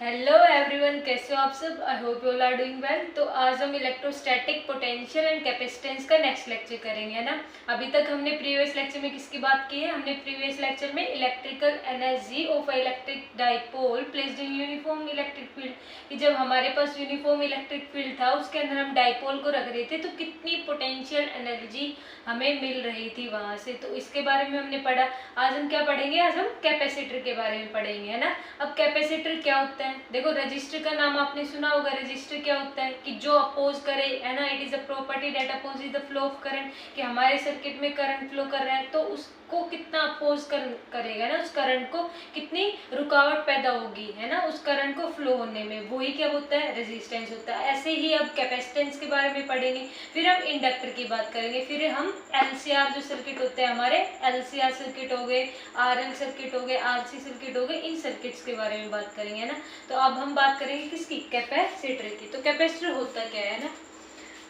Hello everyone, कैसे हो आप सब। I hope you all are doing well. तो आज हम इलेक्ट्रोस्टैटिक पोटेंशियल एंड कैपेसिटेंस का नेक्स्ट लेक्चर करेंगे, है ना। अभी तक हमने प्रीवियस लेक्चर में किसकी बात की है? हमने प्रीवियस लेक्चर में electrical energy of electric dipole placed in uniform electric field, कि जब हमारे पास यूनिफॉर्म इलेक्ट्रिक फील्ड था उसके अंदर हम डाइपोल को रख रहे थे तो कितनी पोटेंशियल एनर्जी हमें मिल रही थी वहां से। तो इसके बारे में हमने पढ़ा। आज हम क्या पढ़ेंगे? आज हम कैपेसिटर के बारे में पढ़ेंगे, है ना। अब कैपेसिटर क्या होता है? देखो, रजिस्टर का नाम आपने सुना होगा। रजिस्टर क्या होता है कि जो अपोज करे, है ना। It is a property that opposes the flow of current, कि हमारे सर्किट में करंट फ्लो कर रहा है तो उसको कितना अपोज करेगा ना, उस करंट को कितनी रुकावट पैदा होगी, है ना, उस करंट को फ्लो होने में, वही क्या होता है? रेजिस्टेंस होता है। ऐसे ही अब कैपेसिटेंस के बारे में पढ़ेंगे, फिर हम इंडक्टर की बात करेंगे, फिर हम एलसीआर जो सर्किट होते हैं हमारे, एलसीआर सर्किट हो गए, आरएल सर्किट हो गए, आरसी सर्किट हो गए, इन सर्किट्स के बारे में बात करेंगे, है ना। तो अब हम बात करेंगे किसकी? कैपेसिटर की। तो कैपेसिटर होता क्या है ना,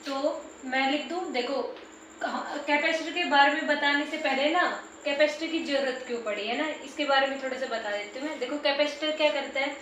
तो मैं लिख दूं। देखो, कैपेसिटर के बारे में बताने से पहले ना, कैपेसिटर की जरूरत क्यों पड़ी है ना, इसके बारे में थोड़ा सा बता देती हूँ मैं। देखो, कैपेसिटर क्या करता है,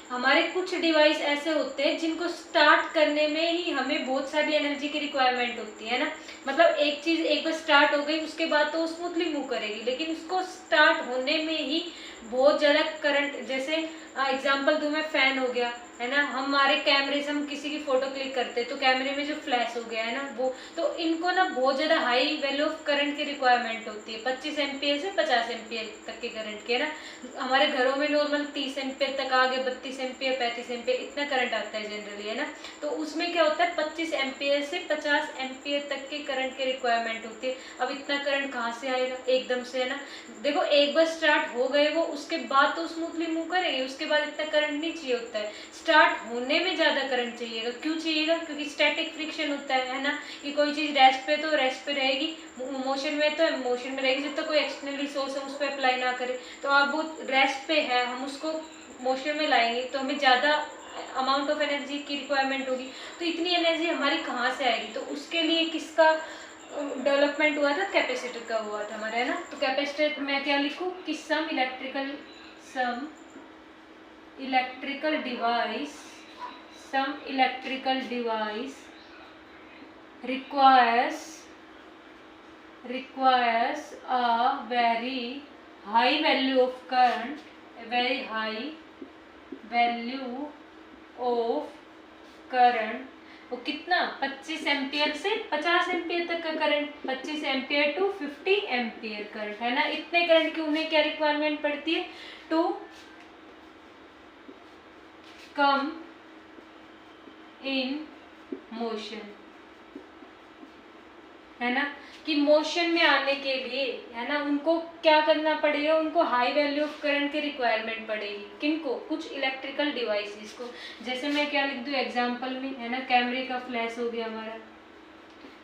हमारे कुछ डिवाइस ऐसे होते हैं जिनको स्टार्ट करने में ही हमें बहुत सारी एनर्जी की रिक्वायरमेंट होती है ना। मतलब एक चीज एक बार स्टार्ट हो गई उसके बाद तो स्मूथली मूव करेगी, लेकिन उसको स्टार्ट होने में ही बहुत ज़्यादा करंट, जैसे एग्जांपल दूं मैं, फैन हो गया, है ना। हमारे कैमरे से हम किसी की फोटो क्लिक करते हैं तो कैमरे में जो फ्लैश हो गया है ना वो, तो इनको ना बहुत ज़्यादा हाई वैल्यू ऑफ करंट की रिक्वायरमेंट होती है। 25 एम्पियर से 50 एम्पियर तक के करंट के ना। हमारे घरों में नॉर्मल 30 एम्पियर तक आ गए, 32 एम्पियर, 35 एम्पियर, इतना करंट आता है जनरली, है ना। तो उसमें क्या होता है, 25 एम्पियर से 50 एम्पियर तक के करंट की रिक्वायरमेंट होती है। अब इतना करंट कहाँ से आएगा एकदम से, है ना। देखो, एक बार स्टार्ट हो गए वो, उसके बाद तो स्मूथली मूव करेंगे, उसके बाद इतना करंट नहीं चाहिए होता है। स्टार्ट होने में ज़्यादा करंट चाहिएगा। क्यों चाहिएगा? क्योंकि स्टैटिक फ्रिक्शन होता है ना, कि कोई चीज़ रेस्ट पे तो रेस्ट पे रहेगी, मोशन में तो मोशन में रहेगी, जब तक कोई एक्सटर्नली सोर्स हम उस पर अप्लाई ना करें। तो अब वो रेस्ट पे है, हम उसको मोशन में लाएंगे तो हमें ज़्यादा अमाउंट ऑफ एनर्जी की रिक्वायरमेंट होगी। तो इतनी एनर्जी हमारी कहाँ से आएगी? तो उसके लिए किसका डेवलपमेंट हुआ था? कैपेसिटर का हुआ था हमारा, है ना। तो कैपेसिटर मैं क्या लिखूं कि some electrical device requires a very high value of current, a very high value of current। वो कितना? 25 एम्पियर से 50 एम्पियर तक का current, 25 ampere to 50 ampere current, है ना। इतने करंट की उन्हें क्या रिक्वायरमेंट पड़ती है? टू कम इन मोशन, है ना, कि मोशन में आने के लिए, है ना, उनको क्या करना पड़ेगा? उनको हाई वैल्यू ऑफ करंट की रिक्वायरमेंट पड़ेगी। किनको? कुछ इलेक्ट्रिकल डिवाइसेस को। जैसे मैं क्या लिख दूं एग्जांपल में, है ना, कैमरे का फ्लैश हो गया हमारा,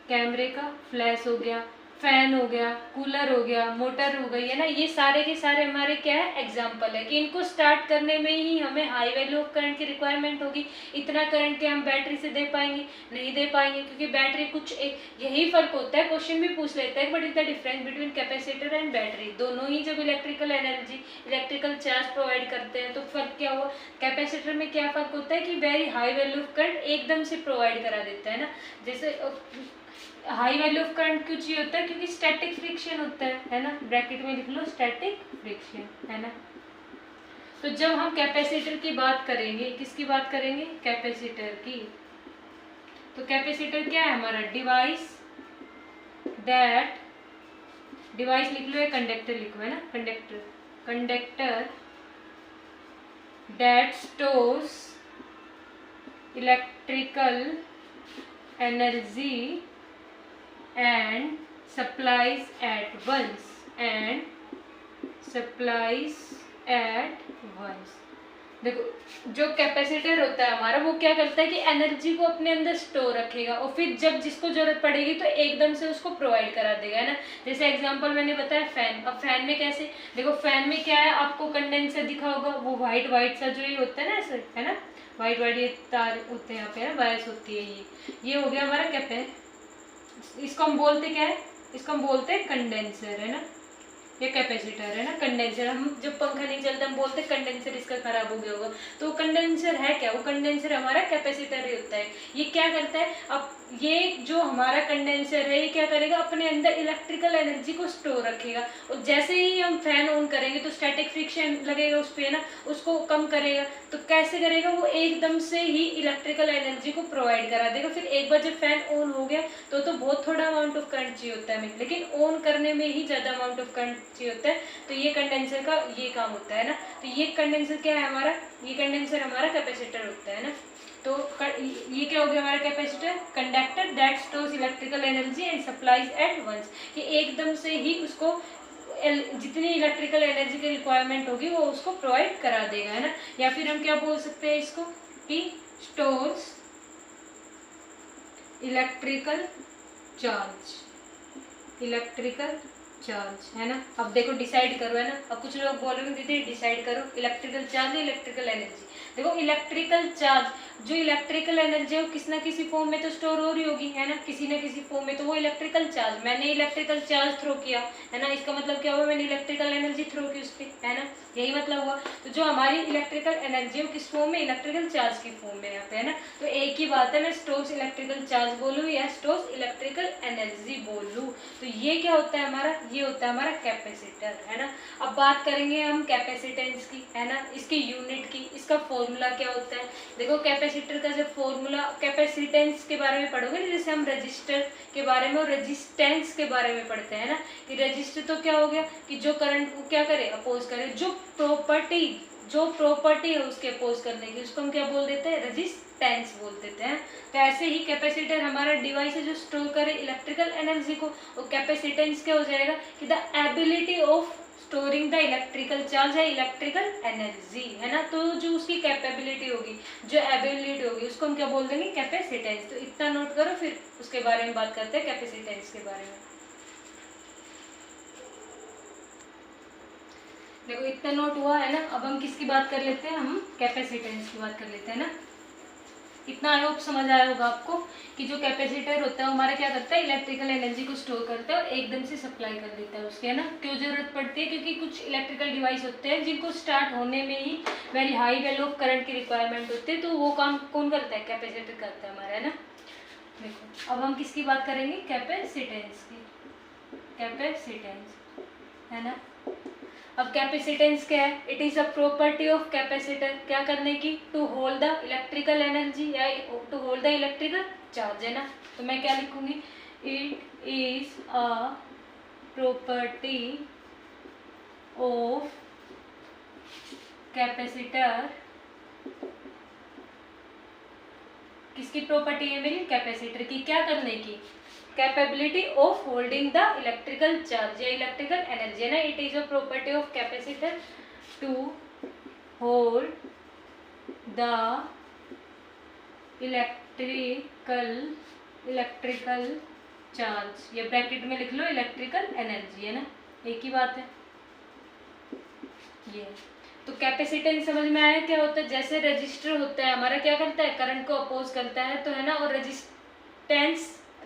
कैमरे का फ्लैश हो गया, फैन हो गया, कूलर हो गया, मोटर हो गई, है ना। ये सारे के सारे हमारे क्या है? एग्जाम्पल है कि इनको स्टार्ट करने में ही हमें हाई वैल्यू ऑफ करंट की रिक्वायरमेंट होगी। इतना करंट के हम बैटरी से दे पाएंगे? नहीं दे पाएंगे, क्योंकि बैटरी कुछ यही फर्क होता है। क्वेश्चन भी पूछ लेता है but is the difference between capacitor and battery. दोनों ही जब electrical energy, electrical charge provide करते हैं तो फर्क क्या हुआ? कैपेसिटर में क्या फर्क होता है कि very high value of current एकदम से प्रोवाइड करा देता है ना। जैसे हाई वैल्यू ऑफ करंट क्यों चाहिए होता है? क्योंकि स्टैटिक फ्रिक्शन होता है ना। ब्रैकेट में लिख लो स्टैटिक फ्रिक्शन, है ना। तो जब हम कैपेसिटर की बात करेंगे, किसकी बात करेंगे? कैपेसिटर की। तो कैपेसिटर क्या है हमारा? डिवाइस लिख लो या कंडक्टर लिखो, है ना। Conductor that stores electrical energy and supplies at once देखो, जो कैपेसिटर होता है हमारा वो क्या करता है कि एनर्जी को अपने अंदर स्टोर रखेगा और फिर जब जिसको जरूरत पड़ेगी तो एकदम से उसको प्रोवाइड करा देगा, है ना। जैसे एग्जांपल मैंने बताया फैन। अब फैन में कैसे? देखो, फैन में क्या है, आपको कंडेंसर दिखा होगा, वो व्हाइट सा जो ये होता है ना, ऐसे, है ना, व्हाइट ये तार होते हैं यहाँ पे, वायर्स होती है। ये हो गया हमारा इसको हम बोलते क्या है? इसको हम बोलते हैं कंडेंसर, है ना। ये कैपेसिटर है ना, कंडेंसर। हम जब पंखा नहीं चलता हम बोलते कंडेंसर इसका खराब हो गया होगा, तो कंडेंसर है क्या? वो कंडेंसर हमारा कैपेसिटर ही होता है। ये क्या करता है, अब ये जो हमारा कंडेंसर है ये क्या करेगा, अपने अंदर इलेक्ट्रिकल एनर्जी को स्टोर रखेगा, और जैसे ही हम फैन ऑन करेंगे तो स्टैटिक फ्रिक्शन लगेगा उस पर ना, उसको कम करेगा। तो कैसे करेगा, वो एकदम से ही इलेक्ट्रिकल एनर्जी को प्रोवाइड करा देगा। फिर एक बार जब फैन ऑन हो गया तो बहुत थोड़ा अमाउंट ऑफ करंट चाहिए होता है हमें, लेकिन ऑन करने में ही ज़्यादा अमाउंट ऑफ करंट चाहिए होता है। तो ये कंडेंसर का ये काम होता है ना। तो ये कंडेंसर क्या है हमारा, ये कंडेंसर हमारा कैपेसिटर होता है ना। तो ये क्या हो गया हमारा capacitor, conductor that stores electrical energy and supplies at once, कि एकदम से ही उसको जितनी इलेक्ट्रिकल एनर्जी की रिक्वायरमेंट होगी वो उसको प्रोवाइड करा देगा, है ना। या फिर हम क्या बोल सकते हैं इसको, कि stores electrical charge, electrical charge, है ना। अब देखो डिसाइड करो, है ना। अब कुछ लोग बोल रहे हैं दीदी डिसाइड करो इलेक्ट्रिकल चार्ज या इलेक्ट्रिकल एनर्जी। देखो इलेक्ट्रिकल चार्ज, जो इलेक्ट्रिकल एनर्जी है वो किसी ना किसी फॉर्म में तो स्टोर हो रही होगी, है ना, किसी ना किसी फॉर्म में, तो वो इलेक्ट्रिकल चार्ज। मैंने इलेक्ट्रिकल चार्ज थ्रो किया, है ना, इसका मतलब क्या हुआ, मैंने इलेक्ट्रिकल एनर्जी थ्रो की उस पर, है ना, यही मतलब हुआ। तो जो हमारी इलेक्ट्रिकल एनर्जी है वो किस फॉर्म में, इलेक्ट्रिकल चार्ज की फॉर्म में यहाँ पे, है ना। तो एक ही बात है, मैं स्टोर्स इलेक्ट्रिकल चार्ज बोलूँ या स्टोर्स इलेक्ट्रिकल एनर्जी बोलूँ। तो ये क्या होता है हमारा, ये होता है हमारा कैपेसिटर, है ना। अब बात करेंगे हम कैपेसिटेंस की, है ना, इसकी यूनिट की, इसका फॉर्मूला क्या होता है। देखो कैपेसिटर का जब फॉर्मूला, कैपेसिटेंस के बारे में पढ़ोगे ना, जैसे हम रजिस्टर के बारे में और रेजिस्टेंस के बारे में पढ़ते हैं ना, कि रजिस्टर तो क्या हो गया कि जो करंट को क्या करे, अपोज करे, जो प्रॉपर्टी है उसके अपोज करने की, उसको हम क्या बोल देते हैं, रेजिस्टेंस बोल देते हैं। तो ऐसे ही कैपेसिटर हमारा डिवाइस है जो स्टोर करे इलेक्ट्रिकल एनर्जी को, और कैपेसिटेंस क्या हो जाएगा कि the ability of storing the electrical charge है इलेक्ट्रिकल एनर्जी, है ना। तो जो उसकी कैपेबिलिटी होगी, जो एबिलिटी होगी, उसको हम क्या बोल देंगे, कैपेसिटेंस। तो इतना नोट करो, फिर उसके बारे में बात करते हैं कैपेसिटेंस के बारे में। देखो इतना नोट हुआ है ना। अब हम किसकी बात कर लेते हैं, हम कैपेसिटेंस की बात कर लेते हैं ना। इतना आई होप समझ आया होगा आपको कि जो कैपेसिटर होता है वो हमारा क्या करता है, इलेक्ट्रिकल एनर्जी को स्टोर करता है और एकदम से सप्लाई कर देता है उसके, है ना। क्यों जरूरत पड़ती है, क्योंकि कुछ इलेक्ट्रिकल डिवाइस होते हैं जिनको स्टार्ट होने में ही very high value of current की रिक्वायरमेंट होती है, तो वो काम कौन करता है, कैपेसिटर करता है हमारा, है ना। देखो अब हम किसकी बात करेंगे, कैपेसिटेंस की, कैपेसिटेंस, है ना। अब कैपेसिटेंस क्या है, it is a property of capacitor, क्या करने की, to hold the electrical energy या to hold the electrical charge, है ना। तो मैं क्या लिखूंगी, it is a property of capacitor, किसकी प्रॉपर्टी है मेरी, कैपेसिटर की, क्या करने की, capability of holding the electrical charge या इलेक्ट्रिकल एनर्जी, है ना। It is a property of capacitor to hold the electrical charge, या ब्रैकेट में लिख लो इलेक्ट्रिकल एनर्जी, है ना, एक ही बात है ये। तो कैपेसिटेंस समझ में आया क्या होता है, जैसे रजिस्टर होता है हमारा, क्या करता है, करंट को अपोज करता है, तो है ना। और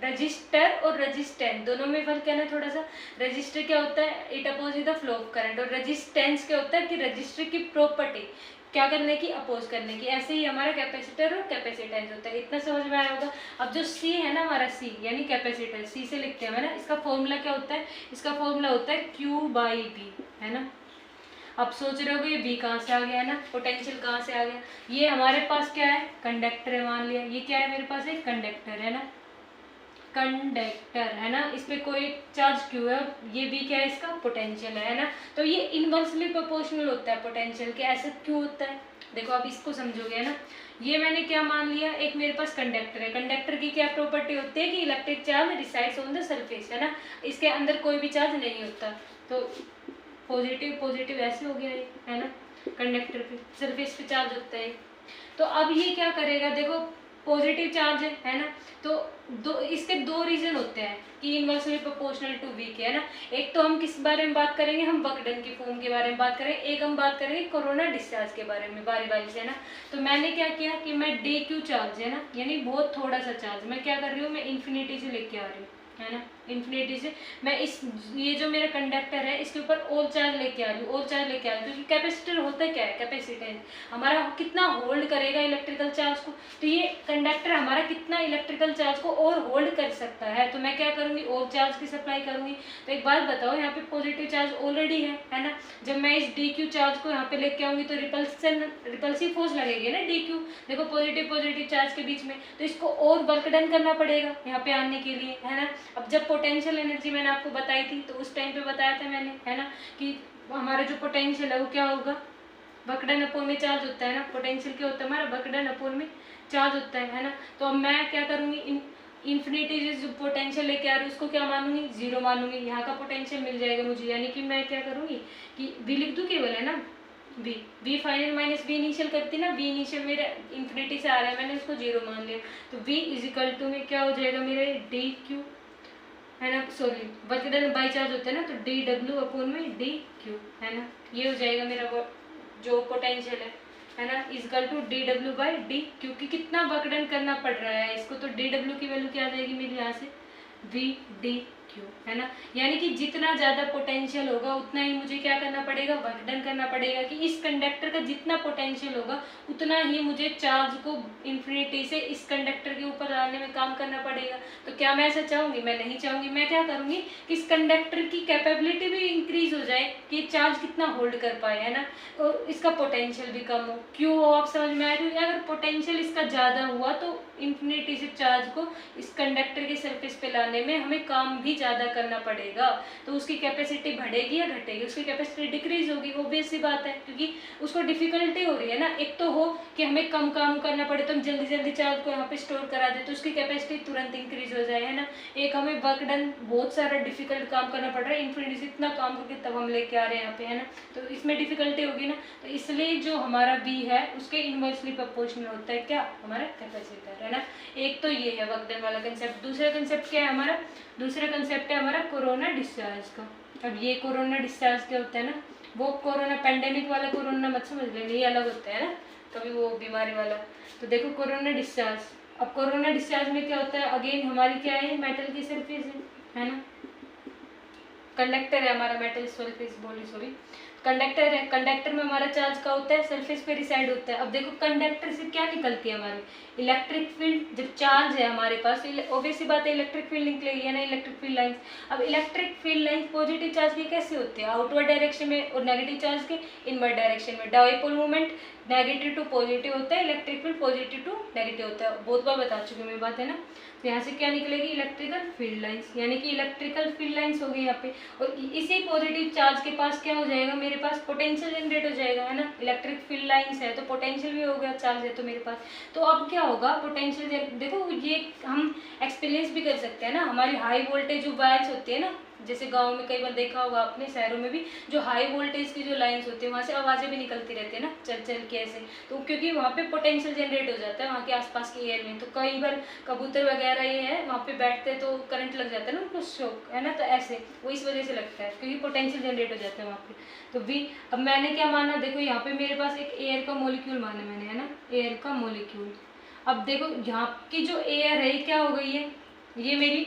रजिस्टर और रेजिस्टेंस दोनों में फर्क है ना थोड़ा सा। रजिस्टर क्या होता है, it oppose the flow of current, और रेजिस्टेंस क्या होता है कि रजिस्टर की प्रॉपर्टी क्या करने की, अपोज करने की। ऐसे ही हमारा कैपेसिटर और कैपेसिटेंस होता है। इतना समझ में आया होगा। अब जो सी है ना हमारा, सी यानी कैपेसिटर, सी से लिखते हैं ना, इसका फॉर्मूला क्या होता है, इसका फॉर्मूला होता है Q/B, है ना। अब सोच रहे हो ये बी कहाँ से आ गया, है ना, पोटेंशियल कहाँ से आ गया। ये हमारे पास क्या है, कंडक्टर है, मान लिया ये क्या है मेरे पास, एक कंडक्टर है ना, कंडक्टर, है ना। इस पे कोई चार्ज क्यू है, ये भी क्या है, इसका पोटेंशियल है ना। तो ये इनवर्सली प्रोपोर्शनल होता है पोटेंशियल के, ऐसे क्यों होता है, देखो अब इसको समझोगे, है ना। ये मैंने क्या मान लिया, एक मेरे पास कंडक्टर है, कंडक्टर की क्या प्रॉपर्टी होती है कि electric charge resides on the surface, है ना, इसके अंदर कोई भी चार्ज नहीं होता। तो पॉजिटिव ऐसे हो गया है ना, कंडक्टर पे सरफेस पे चार्ज होता है। तो अब ये क्या करेगा, देखो पॉजिटिव चार्ज है ना। तो इसके दो रीजन होते हैं कि इनवर्सली प्रोपोर्शनल टू वी के, है ना। एक तो हम किस बारे में बात करेंगे, हम वर्क डन की फॉर्म के बारे में बात करेंगे, एक हम बात करेंगे कोरोना डिस्चार्ज के बारे में, बारी बारी से, है ना। तो मैंने क्या किया कि मैं DQ चार्ज, है ना, यानी बहुत थोड़ा सा चार्ज, मैं क्या कर रही हूँ, मैं इन्फिनिटी से लेके आ रही हूँ, है ना। इन्फिनिटी से मैं इस ये जो मेरा कंडक्टर है इसके ऊपर और चार्ज लेके आ रही हूँ, और चार्ज लेके आ रही हूँ, क्योंकि कैपेसिटर होता क्या है, कैपेसिटेंस हमारा कितना होल्ड करेगा इलेक्ट्रिकल चार्ज को, तो ये कंडक्टर हमारा कितना इलेक्ट्रिकल चार्ज को और होल्ड कर सकता है। तो मैं क्या करूँगी, और चार्ज की सप्लाई करूँगी। तो एक बात बताओ, यहाँ पे पॉजिटिव चार्ज ऑलरेडी है ना, जब मैं इस डी क्यू चार्ज को यहाँ पे लेके आऊँगी तो रिपल्सिव फोर्स लगेगी ना डी क्यू, देखो पॉजिटिव चार्ज के बीच में, तो इसको और वर्क डन करना पड़ेगा यहाँ पे आने के लिए, है ना। अब जब पोटेंशियल एनर्जी मैंने आपको बताई थी तो उस टाइम पे बताया था मैंने, है ना, कि हमारा जो पोटेंशियल है वो क्या होगा, वर्क डन अपॉन में चार्ज होता है ना, पोटेंशियल क्या होता है हमारा, वर्क डन अपॉन में चार्ज होता है ना। तो अब मैं क्या करूँगी, इन्फिनिटी जो पोटेंशियल लेके आ रही हूँ उसको क्या मानूंगी, जीरो मानूंगी, यहाँ का पोटेंशियल मिल जाएगा मुझे, यानी कि मैं क्या करूँगी कि वी लिख दूँ केवल, है ना, V final minus V initial करती ना, वी इनिशियल मेरा इन्फिनिटी से आ रहा है, मैंने उसको जीरो मान लिया, तो वी इज इक्वल टू में क्या हो जाएगा मेरे डी क्यू, है ना, sorry work done by charge होता है ना, तो डी डब्ल्यू अपॉन में डी क्यू, है ना, ये हो जाएगा मेरा जो पोटेंशियल है ना, is equal to D W by D, क्योंकि कितना वर्क डन करना पड़ रहा है इसको, तो डी डब्ल्यू की वैल्यू क्या आ जाएगी मेरी यहाँ से, वी डी क्यू, है ना, यानी कि जितना ज़्यादा पोटेंशियल होगा उतना ही मुझे क्या करना पड़ेगा, वर्क डन करना पड़ेगा, कि इस कंडक्टर का जितना पोटेंशियल होगा उतना ही मुझे चार्ज को इन्फिनिटी से इस कंडक्टर के ऊपर लाने में काम करना पड़ेगा। तो क्या मैं ऐसा चाहूँगी, मैं नहीं चाहूँगी, मैं क्या करूँगी कि इस कंडक्टर की कैपेबिलिटी भी इंक्रीज हो जाए कि चार्ज कितना होल्ड कर पाए, है ना, और इसका पोटेंशियल भी कम हो, क्यों हो आप समझ में आए, क्योंकि अगर पोटेंशियल इसका ज़्यादा हुआ तो इन्फिनिटी से चार्ज को इस कंडक्टर के सरफेस पे लाने में हमें काम भी ज़्यादा करना पड़ेगा, तो उसकी कैपेसिटी बढ़ेगी या घटेगी, उसकी कैपेसिटी डिक्रीज होगी, ऑब्वियस सी बात है, क्योंकि उसको डिफिकल्टी हो रही है ना। एक तो हो कि हमें कम काम करना पड़े तो हम जल्दी जल्दी चार्ज को यहाँ पे स्टोर करा दे तो उसकी कैपेसिटी तुरंत इंक्रीज हो जाए, है ना। एक हमें वर्क डन बहुत सारा डिफिकल्ट काम करना पड़ रहा है, इन्फिनिटी से इतना काम करके तब हम लेके आ रहे हैं यहाँ पे, है ना, तो इसमें डिफिकल्टी होगी ना, तो इसलिए जो हमारा बी है उसके इनवर्सली प्रोपोर्शनल होता है क्या, हमारा कैपेसिटर, है ना। एक तो ये है वर्क डन वाला कंसेप्ट। दूसरा कंसेप्ट क्या है हमारा, दूसरा कंसेप्ट है हमारा कोरोना डिस्चार्ज का। अब ये कोरोना डिस्चार्ज क्या होता है ना, वो कोरोना पेंडेमिक वाला कोरोना मत समझ लेना, ये अलग होता है ना, कभी वो बीमारी वाला। तो देखो कोरोना डिस्चार्ज, अब कोरोना डिस्चार्ज में क्या होता है, अगेन हमारी क्या है, मेटल की सरफेस है ना, कंडक्टर है हमारा, मेटल सरफेस बोली सॉरी, कंडक्टर है, कंडक्टर में हमारा चार्ज का होता है, सरफेस पे रिसाइड होता है। अब देखो कंडक्टर से क्या निकलती है हमारी इलेक्ट्रिक फील्ड, जब चार्ज है हमारे पास ऑब्वियस सी बात है इलेक्ट्रिक फील्ड निकलेगी, है ना, इलेक्ट्रिक फील्ड लाइंस। अब electric field lines positive charge की कैसे होती है, आउटवर्ड डायरेक्शन में, और नेगेटिव चार्ज के इनवर्ड डायरेक्शन में। Dipole movement negative to positive होता है, electric field positive to negative होता है, बहुत बार बता चुकी हूँ मैं बात, है ना। तो यहाँ से क्या निकलेगी, इलेक्ट्रिकल फील्ड लाइंस, यानी कि इलेक्ट्रिकल फील्ड लाइंस होगी यहाँ पे, और इसी पॉजिटिव चार्ज के पास क्या हो जाएगा, मेरे पास पोटेंशियल जनरेट हो जाएगा, है ना। इलेक्ट्रिक फील्ड लाइंस है तो पोटेंशियल भी हो गया, चार्ज है तो मेरे पास, तो अब क्या होगा पोटेंशियल, देखो ये हम एक्सपीरियंस भी कर सकते हैं ना, हमारी हाई वोल्टेज जो वायर्स होती है ना, जैसे गांव में कई बार देखा होगा आपने, शहरों में भी जो हाई वोल्टेज की जो लाइंस होती है वहाँ से आवाज़ें भी निकलती रहती है ना, चल चल के ऐसे, तो क्योंकि वहाँ पे पोटेंशियल जनरेट हो जाता है वहाँ के आसपास के एयर में, तो कई बार कबूतर वगैरह ये है वहाँ पे बैठते हैं तो करंट लग जाता है ना उनको, शॉक, है ना, तो ऐसे वो इस वजह से लगता है क्योंकि पोटेंशियल जनरेट हो जाता है वहाँ पे। तो भी अब मैंने क्या माना, देखो यहाँ पे मेरे पास एक एयर का मोलिक्यूल माना मैंने, है ना, एयर का मोलिक्यूल। अब देखो यहाँ की जो एयर है क्या हो गई है, ये मेरी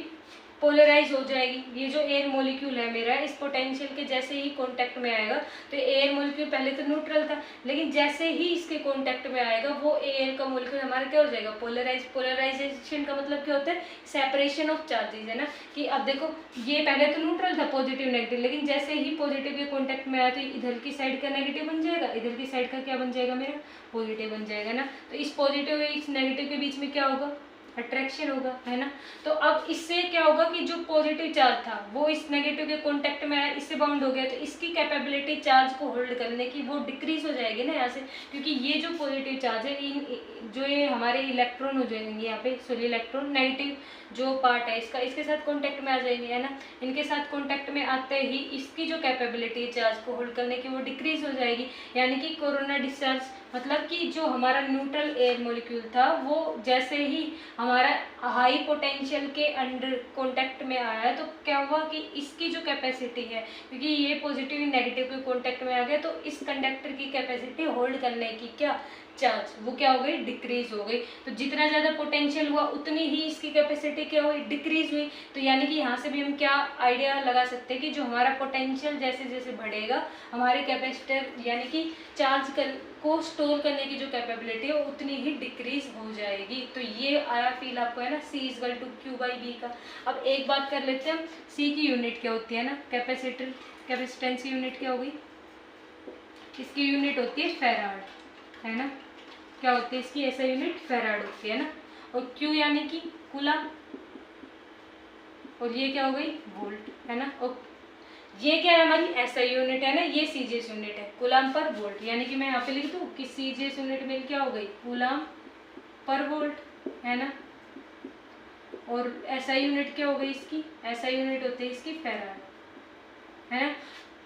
पोलराइज हो जाएगी, ये जो एयर मोलिक्यूल है मेरा इस पोटेंशियल के जैसे ही कांटेक्ट में आएगा, तो एयर मोलिक्यूल पहले तो न्यूट्रल था, लेकिन जैसे ही इसके कांटेक्ट में आएगा वो एयर का मोलिक्यूल हमारा क्या हो जाएगा, पोलराइज। पोलराइजेशन का मतलब क्या होता है, सेपरेशन ऑफ चार्जेस, है ना, कि अब देखो ये पहले तो न्यूट्रल था पॉजिटिव नेगेटिव, लेकिन जैसे ही पॉजिटिव के कॉन्टैक्ट में आया तो इधर की साइड का नेगेटिव बन जाएगा, इधर की साइड का क्या बन जाएगा मेरा, पॉजिटिव बन जाएगा ना। तो इस पॉजिटिव इस नेगेटिव के बीच में क्या होगा, अट्रैक्शन होगा, है ना। तो अब इससे क्या होगा कि जो पॉजिटिव चार्ज था वो इस नेगेटिव के कांटेक्ट में आया, इससे बाउंड हो गया, तो इसकी कैपेबिलिटी चार्ज को होल्ड करने की वो डिक्रीज हो जाएगी ना यहाँ से, क्योंकि ये जो पॉजिटिव चार्ज है जो ये हमारे इलेक्ट्रॉन हो जाएंगे यहाँ पे, सॉरी इलेक्ट्रॉन नेगेटिव जो पार्ट है इसका, इसके साथ कॉन्टैक्ट में आ जाएंगे, है ना। इनके साथ कॉन्टैक्ट में आते ही इसकी जो कैपेबिलिटी है चार्ज को होल्ड करने की वो डिक्रीज हो जाएगी, यानी कि कोरोना डिस्चार्ज मतलब कि जो हमारा न्यूट्रल एयर मॉलिक्यूल था वो जैसे ही हमारा हाई पोटेंशियल के अंडर कांटेक्ट में आया है, तो क्या हुआ कि इसकी जो कैपेसिटी है, क्योंकि ये पॉजिटिव नेगेटिव के कांटेक्ट में आ गया, तो इस कंडक्टर की कैपेसिटी होल्ड करने की क्या चार्ज वो क्या हो गई, डिक्रीज हो गई। तो जितना ज़्यादा पोटेंशियल हुआ उतनी ही इसकी कैपेसिटी क्या हुई, डिक्रीज हुई। तो यानी कि यहाँ से भी हम क्या आइडिया लगा सकते हैं कि जो हमारा पोटेंशियल जैसे जैसे बढ़ेगा, हमारे कैपेसिटर यानी कि चार्ज को स्टोर करने की जो कैपेबिलिटी है उतनी ही डिक्रीज हो जाएगी। तो ये आया फील आपको, है ना, C equal to Q by B का। अब एक बात कर लेते हैं हम, C की यूनिट क्या होती है ना, कैपेसिटर कैपेसिटेंस की यूनिट क्या होगी, इसकी यूनिट होती है फैराड, है ना, क्या होती है इसकी ऐसा यूनिट फैराड होती है ना। और Q यानी कि कूलम, और ये क्या हो गई, वोल्ट, है ना। और ये क्या है, हमारी एसआई यूनिट है ना, ये सीजीएस यूनिट है, कूलम पर वोल्ट, यानी कि मैं यहाँ पे लिख दूँ कि सीजीएस यूनिट में क्या हो गई, कूलम पर वोल्ट, है ना। और एसआई यूनिट क्या हो गई इसकी, एसआई यूनिट होती है इसकी फैराड, है ना।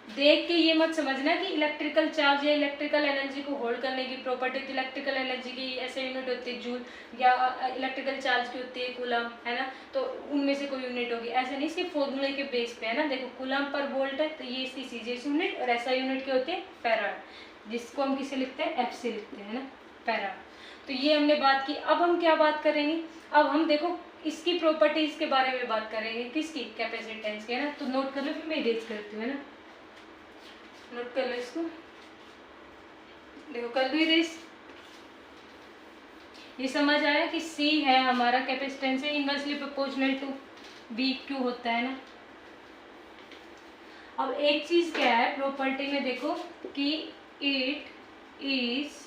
देख के ये मत समझना कि इलेक्ट्रिकल चार्ज या इलेक्ट्रिकल एनर्जी को होल्ड करने की प्रॉपर्टी, इलेक्ट्रिकल एनर्जी की ऐसे यूनिट होती है जूल, या इलेक्ट्रिकल चार्ज की होती है कूलम, है ना, तो उनमें से कोई यूनिट होगी, ऐसा नहीं, इसके फॉर्मूले के बेस पे, है ना। देखो कूलम पर वोल्ट है तो ये इसकी सीजीएस यूनिट, और ऐसा यूनिट क्या होती है फैराड, जिसको हम किसे लिखते हैं, एफ से लिखते हैं ना, फैराड। तो ये हमने बात की। अब हम क्या बात करेंगे, अब हम देखो इसकी प्रॉपर्टीज के बारे में बात करेंगे, किसकी, कैपेसिटेंस के, है ना। तो नोट कर लो, फिर मैं इरेज करती हूँ, है ना, नोट कर लो इसको, देखो कर लो इरेज। ये समझ आया कि C है हमारा कैपेसिटेंस है इनवर्सली प्रोपोर्शनल टू VQ होता है ना। अब एक चीज क्या है प्रॉपर्टी में, देखो कि it is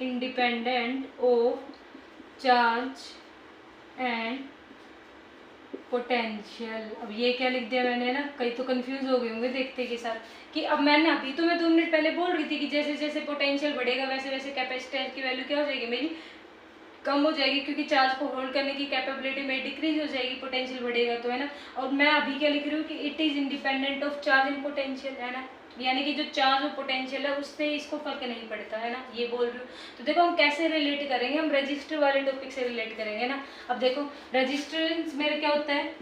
independent of charge and potential. अब ये क्या लिख दिया मैंने ना, कई तो कंफ्यूज हो गए होंगे देखते के साथ कि अब मैंने अभी तो मैं 2 मिनट पहले बोल रही थी कि जैसे जैसे पोटेंशियल बढ़ेगा वैसे वैसे कैपेसिटेंस की वैल्यू क्या हो जाएगी, मेरी कम हो जाएगी, क्योंकि चार्ज को होल्ड करने की कैपेबिलिटी में डिक्रीज हो जाएगी, पोटेंशियल बढ़ेगा तो, है ना। और मैं अभी क्या लिख रही हूँ कि it is independent of charge and potential, है ना, यानी कि जो चार्ज और पोटेंशियल है उससे इसको फर्क नहीं पड़ता, है ना, ये बोल रही हूँ। तो देखो हम कैसे रिलेट करेंगे, हम रजिस्टर वाले टॉपिक से रिलेट करेंगे ना। अब देखो रजिस्टेंस मेरा क्या होता है,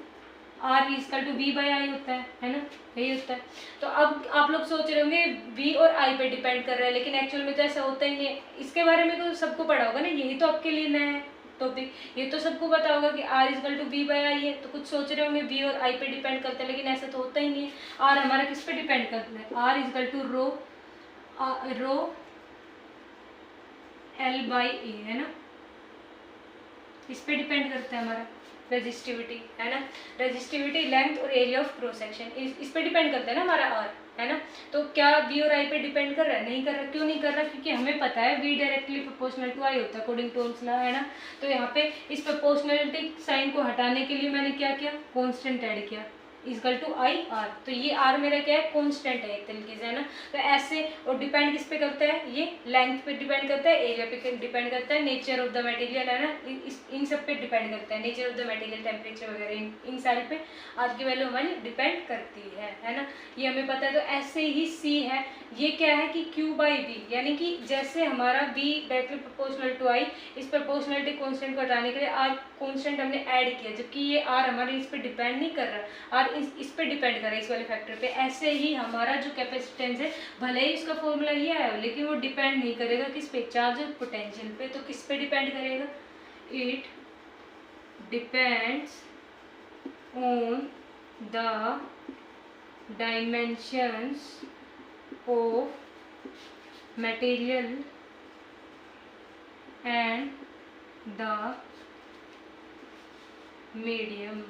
R equal to V by I होता है ना, यही होता है। तो अब आप लोग सोच रहे होंगे V और I पे डिपेंड कर रहा है, लेकिन एक्चुअल में तो ऐसा होता ही नहीं है। इसके बारे में तो सबको पढ़ा होगा ना, यही तो आपके लिए नया है टॉपिक, ये तो सबको पता होगा कि R equal to V by I है। तो कुछ सोच रहे होंगे V और I पे डिपेंड करते हैं, लेकिन ऐसा तो होता ही नहीं है। R हमारा किस पे डिपेंड करता है, R equal to rho L by A, है ना, इस पे डिपेंड करता है हमारा रेजिस्टिविटी, है ना, रेजिस्टिविटी लेंथ और एरिया ऑफ क्रॉस सेक्शन, इस पे डिपेंड करता है ना हमारा R, है ना। तो क्या V और I पे डिपेंड कर रहा है, नहीं कर रहा। क्यों नहीं कर रहा, क्योंकि हमें पता है V directly proportional to I होता है अकॉर्डिंग टू ओम्स लॉ, है ना। तो यहाँ पे इस प्रोपोर्शनलिटी साइन को हटाने के लिए मैंने क्या किया, कांस्टेंट ऐड किया इक्वल टू आई आर। तो ये आर मेरा क्या है, कांस्टेंट है एक तरीके से, है ना। तो ऐसे, और डिपेंड किस पे करता है, ये लेंथ पे डिपेंड करता है, एरिया पे डिपेंड करता है, नेचर ऑफ द मटेरियल, है ना, इन सब पे डिपेंड करता है, nature of the material, temperature वगैरह, इन सारे पे आज की वैल्यू हमारी डिपेंड करती है ना, ये हमें पता है। तो ऐसे ही सी है, ये क्या है कि Q बाई बी, यानी कि जैसे हमारा B directly proportional to I, इस प्रोपोर्शनलिटी कांस्टेंट को हटाने के लिए R कांस्टेंट हमने ऐड किया, जबकि ये R हमारे इस पे डिपेंड नहीं कर रहा, R इस पे डिपेंड कर रहा है, इस वाले फैक्टर पे। ऐसे ही हमारा जो कैपेसिटेंस है, भले ही इसका फॉर्मूला ये है, लेकिन वो डिपेंड नहीं करेगा किस पे, चार्ज और पोटेंशियल पे। तो किस पे डिपेंड करेगा, it depends on the dimensions of material and the medium,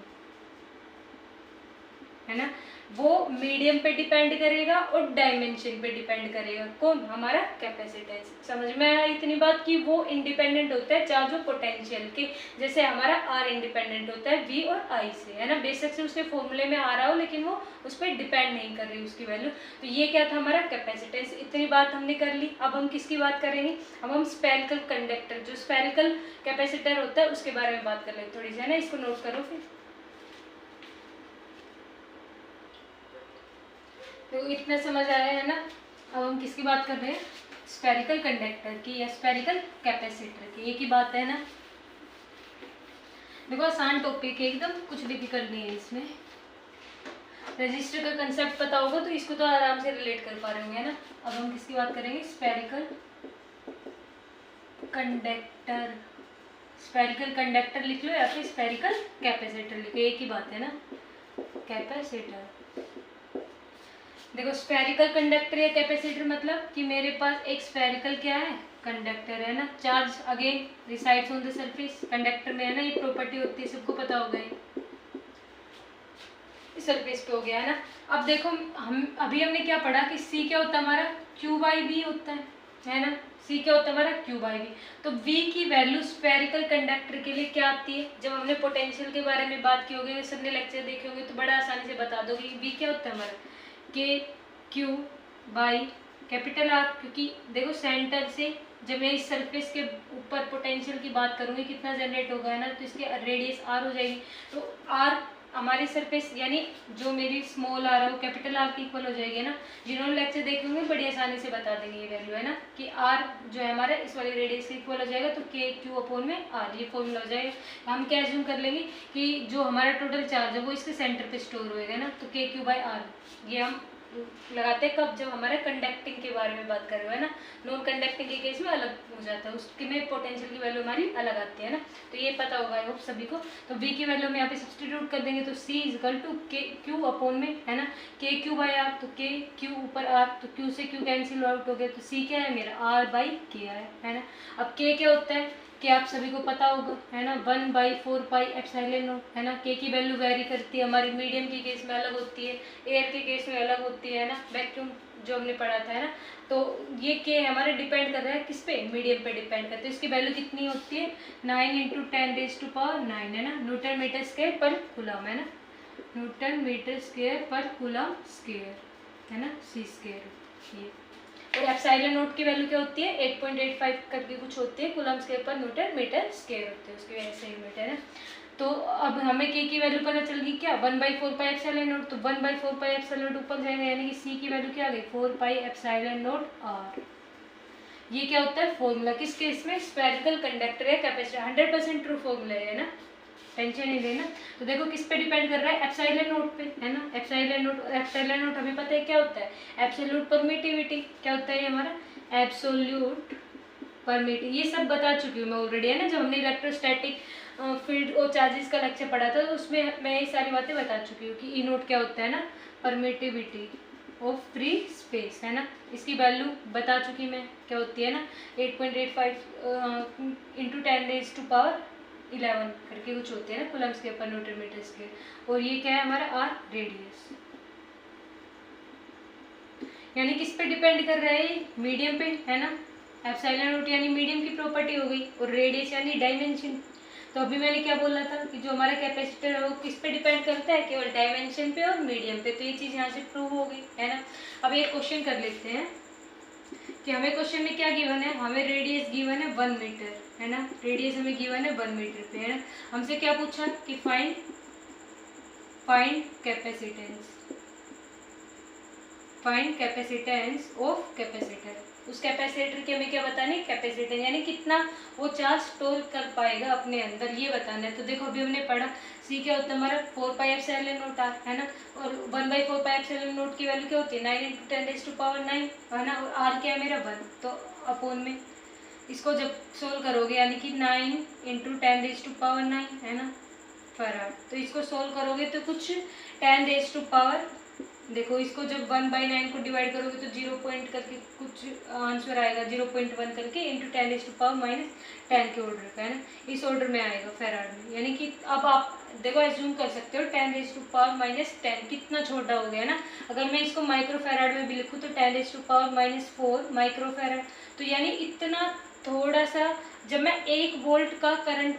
है ना। वो मीडियम पे डिपेंड करेगा और डायमेंशन पे डिपेंड करेगा, कौन, हमारा कैपेसिटेंस। समझ में आया इतनी बात कि वो इंडिपेंडेंट होता है चार्ज और पोटेंशियल के, जैसे हमारा आर इंडिपेंडेंट होता है वी और आई से, है ना। बेशक से उसके फॉर्मूले में आ रहा हो, लेकिन वो उस पर डिपेंड नहीं कर रही उसकी वैल्यू। तो ये क्या था हमारा कैपेसिटेंस, इतनी बात हमने कर ली। अब हम किसकी बात करेंगे, अब हम स्फेरिकल कंडक्टर, जो स्फेरिकल कैपेसिटर होता है उसके बारे में बात कर लेंगे थोड़ी सी, है ना। इसको नोट करो फिर। तो इतना समझ आया है ना। अब हम किसकी बात कर रहे हैं, स्फेरिकल कंडक्टर की या स्फेरिकल कैपेसिटर की, एक ही बात है ना। देखो आसान टॉपिक है एकदम, कुछ डिफिकल्ट नहीं है इसमें। रजिस्टर का कंसेप्ट पता होगा तो इसको तो आराम से रिलेट कर पा रहे होंगे ना। अब हम किसकी बात करेंगे, स्फेरिकल कंडक्टर। स्फेरिकल कंडक्टर लिख लो या फिर स्फेरिकल कैपेसिटर लिखो, एक ही बात है ना, कैपेसिटर। देखो स्फेरिकल कंडक्टर या कैपेसिटर मतलब कि मेरे पास एक स्फेरिकल क्या है, कंडक्टर है ना, charge again resides on the surface, conductor में है ना, ये प्रॉपर्टी होती है, सबको पता होगा ये सरफेस पे हो गया है ना। अब देखो हम अभी हमने क्या पढ़ा कि C क्या होता है हमारा, Q/V होता है ना, C क्या होता है हमारा, Q/V। तो V की वैल्यू स्फेरिकल कंडक्टर के लिए क्या आती है, जब हमने पोटेंशियल के बारे में बात की होगी, सबने लेक्चर देखे होंगे तो बड़ा आसानी से बता दोगे कि V क्या होता है हमारा, KQ/, कैपिटल R, क्योंकि देखो सेंटर से जब मैं इस सरफेस के ऊपर पोटेंशियल की बात करूंगी कितना जनरेट होगा है ना, तो इसकी रेडियस R हो जाएगी, तो R हमारी सरफेस यानी जो मेरी स्मॉल आर है वो कैपिटल आर की इक्वल हो जाएगी ना। जिन्होंने लेक्चर देखे होंगे बड़ी आसानी से बता देंगे ये वैल्यू है ना, कि आर जो है हमारा इस वाली रेडियस के इक्वल हो जाएगा, तो के क्यू अपॉन में आर, ये फॉर्मूला हो जाएगा। हम क्या एज्यूम कर लेंगे कि जो हमारा टोटल चार्ज है वो इसके सेंटर पे स्टोर होएगा ना, तो के क्यू बाई आर, ये हम लगाते हैं कब, जब हमारे कंडक्टिंग के बारे में बात कर रहे हो है ना। नॉन कंडक्टिंग के केस में अलग हो जाता है, उसके में पोटेंशियल की वैल्यू हमारी अलग आती है ना, तो ये पता होगा आई होप सभी को। तो V की वैल्यू हम यहाँ पे सब्सटीट्यूट कर देंगे, तो C इजकल टू के क्यू अपॉन में है ना, के क्यू बाई आर, तो के क्यू ऊपर आर, तो क्यू से क्यू कैंसिल आउट हो गया, तो C क्या है मेरा R बाई के है ना। अब K क्या होता है, कि आप सभी को पता होगा है ना, 1/4 पाई एप्सिलॉन नॉट है ना। के की वैल्यू वेरी करती है, हमारी मीडियम के केस में अलग होती है, एयर के केस में अलग होती है ना, वैक्यूम जो हमने पढ़ा था है ना। तो ये के हमारे डिपेंड कर रहा है किस पे, मीडियम पे डिपेंड करते हैं। इसकी वैल्यू कितनी होती है, 9 × 10⁻⁹ है ना, न्यूटन मीटर स्क्वायर पर कूलम है ना, न्यूटन मीटर स्क्वायर पर कूलम स्क्वायर है ना, C स्क्वायर ये। और एप्सिलॉन नॉट की वैल्यू क्या होती है, 8.85 करके कुछ होती है, कूलम स्क्वायर पर न्यूटन मीटर स्क्वायर होते हैं, उसकी वैसे यूनिट है ना। तो अब हमें के की वैल्यू पता चल गई क्या, 1/4 पाई एप्सिलॉन नॉट, तो 1/4 पाई एप्सिलॉन नॉट ऊपर जाएगा, यानी कि C की वैल्यू क्या आ गई, 4 पाई एप्सिलॉन नॉट R। ये क्या होता है फॉर्मूला, किस केस में, स्फेरिकल कंडक्टर या कैपेसिटर, 100% ट्रू फॉर्मूला है ना, टेंशन नहीं लेना। तो देखो किस पे डिपेंड कर रहा है, एप्सिलॉन नॉट पे है ना, एप्सिलॉन नॉट। एप्सिलॉन नॉट हमें पता है क्या होता है, एब्सोल्यूट परमिटिविटी, क्या होता है ये हमारा, एब्सोल्यूट परमिटिविटी, ये सब बता चुकी हूँ मैं ऑलरेडी है ना, जब हमने इलेक्ट्रोस्टैटिक फील्ड और चार्जेस का लेक्चर पढ़ा था, तो उसमें मैं ये सारी बातें बता चुकी हूँ कि ई नोट क्या होता है ना, परमिटिविटी ऑफ फ्री स्पेस है ना, इसकी वैल्यू बता चुकी मैं क्या होती है ना, 8.85 × 10⁻11 करके कुछ होते हैं ना, कूलम स्क्वायर पर न्यूटन मीटर स्क्वायर। और ये क्या है हमारा आर रेडियस, यानी किस पे डिपेंड कर रहा है, मीडियम पे है ना। एप्सिलॉन नॉट यानी मीडियम की प्रॉपर्टी हो गई, और रेडियस यानी डायमेंशन। तो अभी मैंने क्या बोला था कि जो हमारा कैपेसिटर है वो किस पे डिपेंड करता है, केवल डायमेंशन पे और मीडियम पे, तो ये चीज़ यहाँ से प्रूव हो गई है ना। अब एक क्वेश्चन कर लेते हैं कि हमें क्वेश्चन में क्या गिवन है, हमें रेडियस गिवन है 1 मीटर है ना, रेडियस हमें गिवन है 1 मीटर पे है ना। हमसे क्या पूछा कि find capacitance, find capacitance of capacitor. उस कैपेसिटर के हमें क्या बताना है, कैपेसिटेंस यानी कितना वो चार्ज स्टोर कर पाएगा अपने अंदर, ये बताना है। तो देखो अभी हमने पढ़ा C क्या होता है हमारा 4 पाई एप्सिलॉन नॉट R है ना, और 1/4 पाई एप्सिलॉन नॉट की वैल्यू क्या होती है, 9 × 10⁻9 है ना, और R क्या है मेरा 1, तो अपॉन में इसको जब सोल्व करोगे यानी कि 9 × 10⁻9 है ना फराड, तो इसको सोल्व करोगे तो कुछ 10⁻, देखो इसको जब 1/9 को डिवाइड करोगे तो 0 पॉइंट करके कुछ आंसर आएगा, 0.1 करके × 10⁻−10 के ऑर्डर का है ना, इस ऑर्डर में आएगा फैराड में। यानी कि अब आप देखो एज्यूम कर सकते हो 10⁻−10 कितना छोटा हो गया ना। अगर मैं इसको माइक्रोफैराड में भी लिखूँ तो 10⁻4 माइक्रोफैराड, तो यानी इतना थोड़ा सा, जब मैं 1 वोल्ट का करंट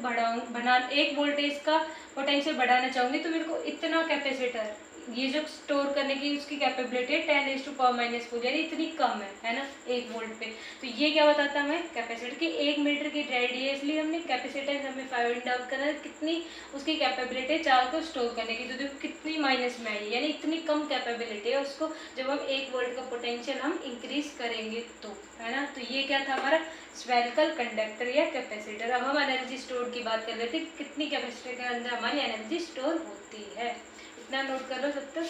1 वोल्टेज का पोटेंशियल बढ़ाना चाहूँगी तो मेरे को इतना कैपेसिटर, ये जो स्टोर करने की उसकी कैपेबिलिटी है 10⁻⁴, यानी इतनी कम है ना 1 वोल्ट पे। तो ये क्या बताता है हमें कैपेसिटर की 1 मीटर की रेडियसली हमने कैपेसिटेंस हमें फाइंड आउट करना है, कितनी उसकी कैपेबिलिटी है चार्ज को स्टोर करने की। तो देखो कितनी माइनस में आई, यानी इतनी कम कैपेबिलिटी है उसको जब हम 1 वोल्ट का पोटेंशियल हम इंक्रीज करेंगे तो, है ना। तो ये क्या था हमारा स्फेरिकल कंडक्टर या कैपेसिटर। अब हम एनर्जी स्टोर की बात कर रहे थे, कितनी कैपेसिटर के अंदर हमारी एनर्जी स्टोर होती है, इतना नोट कर लो सब तक।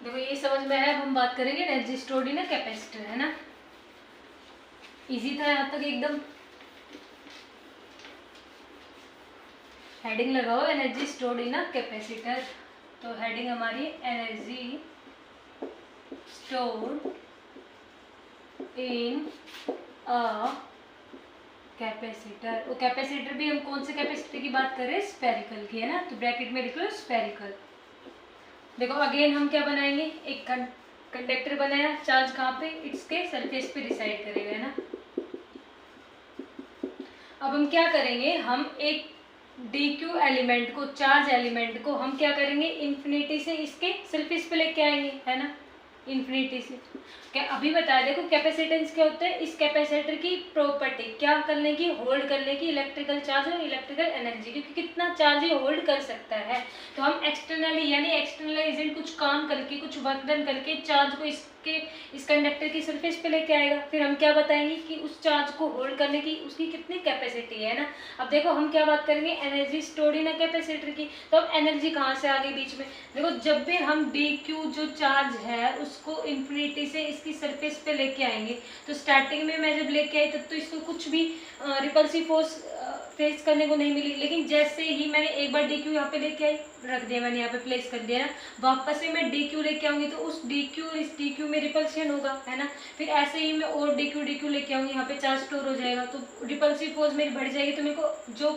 देखो ये समझ में आया। अब हम बात करेंगे energy stored in a capacitor, है ना। इजी था यहाँ तक एकदम। हेडिंग लगाओ energy stored in a capacitor. तो हेडिंग हमारी energy stored in a capacitor. वो कैपेसिटर भी हम कौन से कैपेसिटर की बात कर रहे हैं, स्फेरिकल की, है ना। तो ब्रैकेट में लिख लो स्फेरिकल। देखो अगेन हम क्या बनाएंगे, एक कंडक्टर बनाया, चार्ज कहाँ पे, इसके सरफेस पे रिसाइड करेगा, है ना। अब हम क्या करेंगे, हम एक dq एलिमेंट को, चार्ज एलिमेंट को हम क्या करेंगे, इन्फिनिटी से इसके सरफेस पे लेके आएंगे, है ना, इन्फिनिटी से। क्या अभी बताया, देखो कैपेसिटेंस क्या होता है, इस कैपेसिटर की प्रॉपर्टी क्या करने की, होल्ड करने की इलेक्ट्रिकल चार्ज और इलेक्ट्रिकल एनर्जी, क्योंकि कितना चार्ज ये होल्ड कर सकता है। तो हम एक्सटर्नली यानी एक्सटर्नल एजेंट कुछ काम करके, कुछ वर्क डन करके चार्ज को इस कंडक्टर की सरफेस पे लेके आएगा। फिर हम क्या बताएंगे कि उस चार्ज को होल्ड करने की उसकी कितनी कैपेसिटी है ना। अब देखो हम क्या बात करेंगे, energy stored in a capacitor की। तो अब एनर्जी कहाँ से आ गई बीच में, देखो जब भी हम dq जो चार्ज है उसको इन्फिनिटी से इसकी सरफेस पे लेके आएंगे, तो स्टार्टिंग में मैं जब लेके आई तब तो इसको कुछ भी रिपल्सिव फोर्स फेस करने को नहीं मिली, लेकिन जैसे ही मैंने एक बार dq यहाँ पे लेके आई, रख दिया मैंने यहाँ पे प्लेस कर दिया ना, वापस से मैं dq लेके आऊंगी तो उस dq इस dq में रिपल्शन होगा, है ना। फिर ऐसे ही मैं और dq लेके आऊंगी, यहाँ पे चार्ज स्टोर हो जाएगा, तो रिपल्सिव फोर्स मेरी बढ़ जाएगी। तो मेरे को जो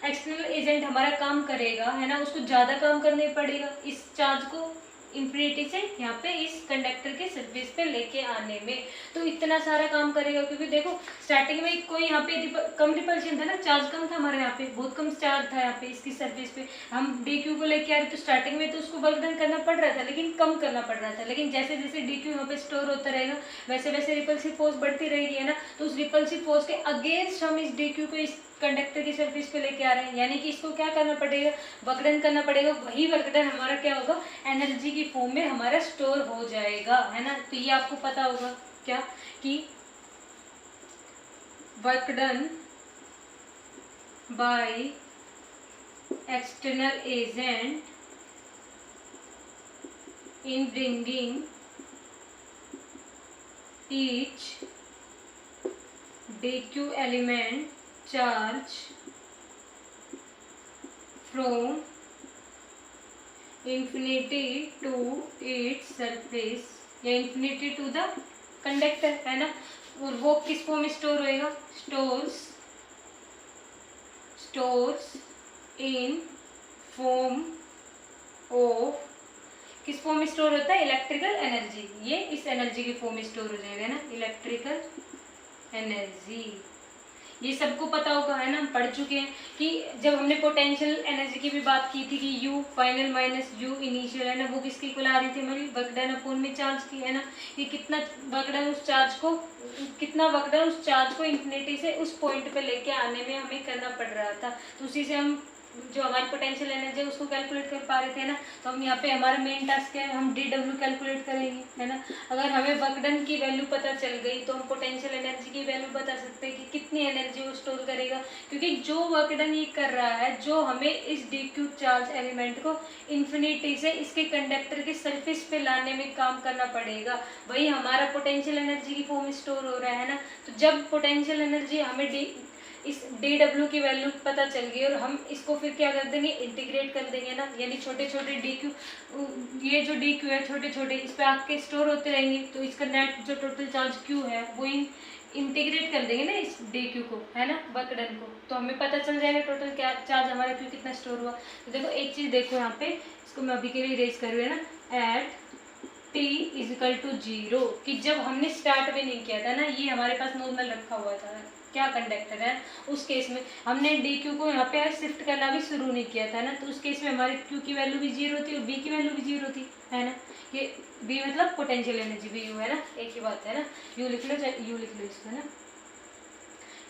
एक्सटर्नल एजेंट हमारा काम करेगा, है ना, उसको ज़्यादा काम करने पड़ेगा इस चार्ज को इन्फिनिटी से यहाँ पे इस कंडक्टर के सरफेस पे लेके आने में। तो इतना सारा काम करेगा, क्योंकि देखो स्टार्टिंग में कोई यहाँ पे कम रिपल्शन था ना, चार्ज कम था हमारे यहाँ पे, बहुत कम चार्ज था यहाँ पे इसकी सरफेस पे। हम dq को लेके आ रहे तो स्टार्टिंग में तो उसको वर्क डन करना पड़ रहा था, लेकिन कम करना पड़ रहा था। लेकिन जैसे जैसे dq यहाँ पे स्टोर होता रहेगा वैसे वैसे रिपल्सिव फोर्स बढ़ती रहेगी, है ना। तो उस रिपल्सिव फोर्स के अगेंस्ट हम इस dq को इस कंडक्टर की सरफेस पे लेके आ रहे हैं, यानी कि इसको क्या करना पड़ेगा, वर्कडन करना पड़ेगा। वही वर्कडन हमारा क्या होगा, एनर्जी की फॉर्म में हमारा स्टोर हो जाएगा, है ना। तो ये आपको पता होगा क्या कि work done by external agent in bringing each dq element charge from infinity to its surface या infinity to the conductor, है ना। और वो किस फॉर्म में स्टोर होएगा, स्टोर्स इन फॉर्म ऑफ, किस फॉर्म में स्टोर होता है, इलेक्ट्रिकल एनर्जी। ये इस एनर्जी की फॉर्म में स्टोर हो जाएगा ना, इलेक्ट्रिकल एनर्जी। ये सबको पता होगा, है ना, हम पढ़ चुके हैं कि जब हमने पोटेंशियल एनर्जी की भी बात की थी कि U final minus U initial, है ना, वो किसकी इक्वल आ रही थी हमारी, वर्क डन अपॉन में चार्ज की, है ना। ये कितना वर्क डन उस चार्ज को इन्फिनिटी से उस पॉइंट पे लेके आने में हमें करना पड़ रहा था। तो उसी से हम जो हमारी पोटेंशियल एनर्जी है उसको कैलकुलेट कर पा रहे थे ना। तो हम यहाँ पे हमारा मेन टास्क है, हम dw कैलकुलेट करेंगे, है ना। अगर हमें वर्क डन की वैल्यू पता चल गई तो हम पोटेंशियल एनर्जी की वैल्यू बता सकते हैं कि कितनी एनर्जी वो स्टोर करेगा, क्योंकि जो वर्क डन ये कर रहा है, जो हमें इस dq चार्ज एलिमेंट को इन्फिनिटी से इसके कंडक्टर के सरफेस पे लाने में काम करना पड़ेगा, वही हमारा पोटेंशियल एनर्जी की फॉर्म में स्टोर हो रहा है ना। तो जब पोटेंशियल एनर्जी हमें इस dw की वैल्यू पता चल गई और हम इसको फिर क्या कर देंगे, इंटीग्रेट कर देंगे ना, यानी छोटे छोटे dq, ये जो dq है छोटे छोटे इस पे आके स्टोर होते रहेंगे, तो इसका नेट जो टोटल चार्ज q है वो इंटीग्रेट कर देंगे ना इस dq को, है ना, वर्क डन को, तो हमें पता चल जाएगा टोटल क्या चार्ज हमारा q कितना स्टोर हुआ। तो देखो एक चीज देखो यहाँ पे, इसको मैं अभी के लिए इरेज कर रही हूँ ना, एट t इजिकल टू 0, कि जब हमने स्टार्ट में नहीं किया था ना, ये हमारे पास नॉर्मल रखा हुआ था क्या कंडक्टर है, उस केस में हमने डी क्यू को यहाँ पे शिफ्ट करना भी शुरू नहीं किया था ना, तो उस केस में हमारे क्यू की वैल्यू भी 0 थी और बी की वैल्यू भी 0 थी, है ना। ये बी मतलब पोटेंशियल एनर्जी, भी यू है ना, एक ही बात है ना, यू लिख लो चाहे यू लिख लो इसको, है ना।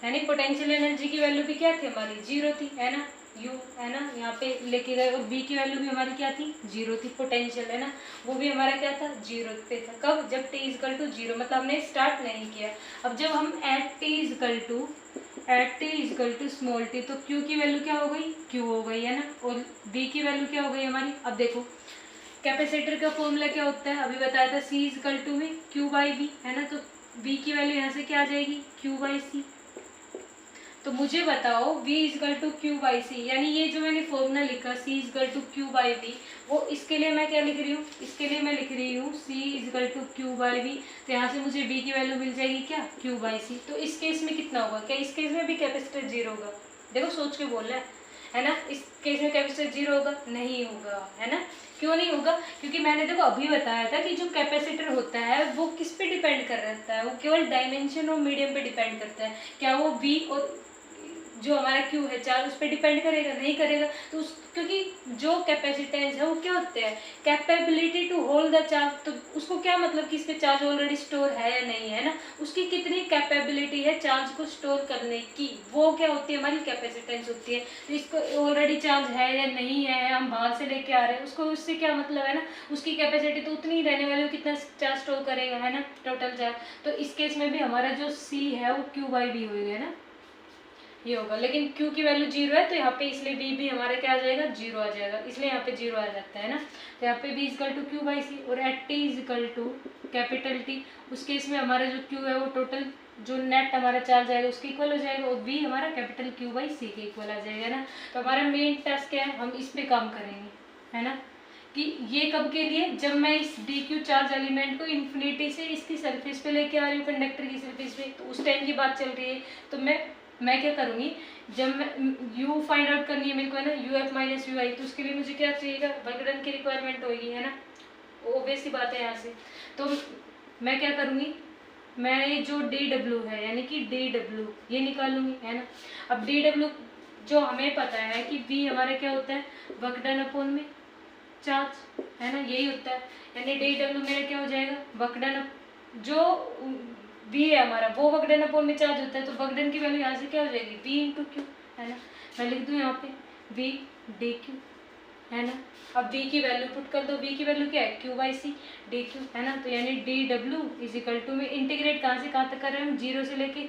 यानी पोटेंशियल एनर्जी की वैल्यू भी क्या थी हमारी 0 थी, है ना, यू है ना, यहाँ पे लेके गए, और बी की वैल्यू भी हमारी क्या थी 0 थी, पोटेंशियल है ना, वो भी हमारा क्या था 0 पे था। कब? जब t इजकल टू 0, मतलब हमने स्टार्ट नहीं किया। अब जब हम at t is equal to small t, तो q की वैल्यू क्या हो गई, q हो गई, है ना, और b की वैल्यू क्या हो गई हमारी। अब देखो कैपेसिटर का फॉर्मूला क्या होता है, अभी बताया था c इजकल टू में q बाई बी, है ना, तो b की वैल्यू यहाँ से क्या आ जाएगी q बाई सी। तो मुझे बताओ v equal to Q by c, यानी ये जो मैंने फॉर्मूला लिखा c is equal to Q by v, वो इसके लिए मैं क्या लिख रही हूँ, इसके लिए मैं लिख रही हूँ c is equal to Q by V, तो यहाँ से मुझे b की वैल्यू मिल जाएगी क्या क्यू बाई सी। तो इस केस में कितना होगा, क्या इस केस में भी कैपेसिटर 0 होगा, देखो सोच के बोल रहा है ना, इस केस में कैपेसिटर 0 होगा, नहीं होगा, है ना। क्यों नहीं होगा, क्योंकि मैंने देखो अभी बताया था कि जो कैपेसिटर होता है वो किस पे डिपेंड कर रहता है, वो केवल डायमेंशन और मीडियम पे डिपेंड करता है। क्या वो v और जो हमारा क्यू है चार्ज उस पर डिपेंड करेगा, नहीं करेगा। तो उस क्योंकि जो कैपेसिटेंस है वो क्या होते हैं, capability to hold the charge, तो उसको क्या मतलब कि इस पे चार्ज ऑलरेडी स्टोर है या नहीं है ना, उसकी कितनी कैपेबिलिटी है चार्ज को स्टोर करने की, वो क्या होती है हमारी कैपेसिटेंस होती है। तो इसको ऑलरेडी चार्ज है या नहीं है, हम बाहर से लेके आ रहे हैं, उसको उससे क्या मतलब है ना, उसकी कैपेसिटी तो उतनी ही रहने वाली, कितना चार्ज स्टोर करेगा, है ना, टोटल चार्ज। तो इस केस में भी हमारा जो सी है वो क्यू बाई बी होगा, है ना, ये होगा। लेकिन Q की वैल्यू 0 है, तो यहाँ पे इसलिए B भी हमारा क्या आ जाएगा 0 आ जाएगा, इसलिए यहाँ पे 0 आ जाता है ना। तो यहाँ पे B equal to Q by c, और at T is equal to capital T, उस केस में हमारा जो Q है वो टोटल जो नेट हमारा चार्ज आएगा उसके इक्वल हो जाएगा, और B हमारा कैपिटल Q बाई सी के इक्वल आ जाएगा ना। तो हमारा मेन टास्क क्या है, हम इस पे काम करेंगे, है ना, कि ये कब के लिए, जब मैं इस डी क्यू चार्ज एलिमेंट को इन्फिनिटी से इसकी सरफेस पे लेके आ रही हूँ, कंडक्टर की सरफेस पे, तो उस टाइम की बात चल रही है। तो मैं क्या करूँगी, जब मैं u फाइंड आउट करनी है मेरे को, है ना, यू एफ माइनस यू आई, तो उसके लिए मुझे क्या चाहिएगा, वर्क डन की रिक्वायरमेंट होगी, है ना, ओबियस सी बात है यहाँ से। तो मैं क्या करूँगी, मैं जो डी डब्ल्यू है यानी कि डी डब्ल्यू ये निकालूंगी, है ना। अब डी डब्ल्यू जो हमें पता है कि v हमारा क्या होता है, वर्क डन अपॉन में चार्ज, है ना, यही होता है। यानी डी डब्ल्यू मेरा क्या हो जाएगा, वर्क डन, जो v है हमारा वो वर्क डन अपॉन में चार्ज होता है, तो वर्क डन की वैल्यू यहाँ से क्या हो जाएगी v इंटू क्यू, है ना। मैं लिख दूँ यहाँ पे v डी क्यू, है ना। अब v की वैल्यू पुट कर दो, v की वैल्यू क्या है Q by C D Q, है ना। तो यानी D W is equal to में इंटीग्रेट कहाँ से कहाँ तक कर रहे हैं हम, 0 से लेके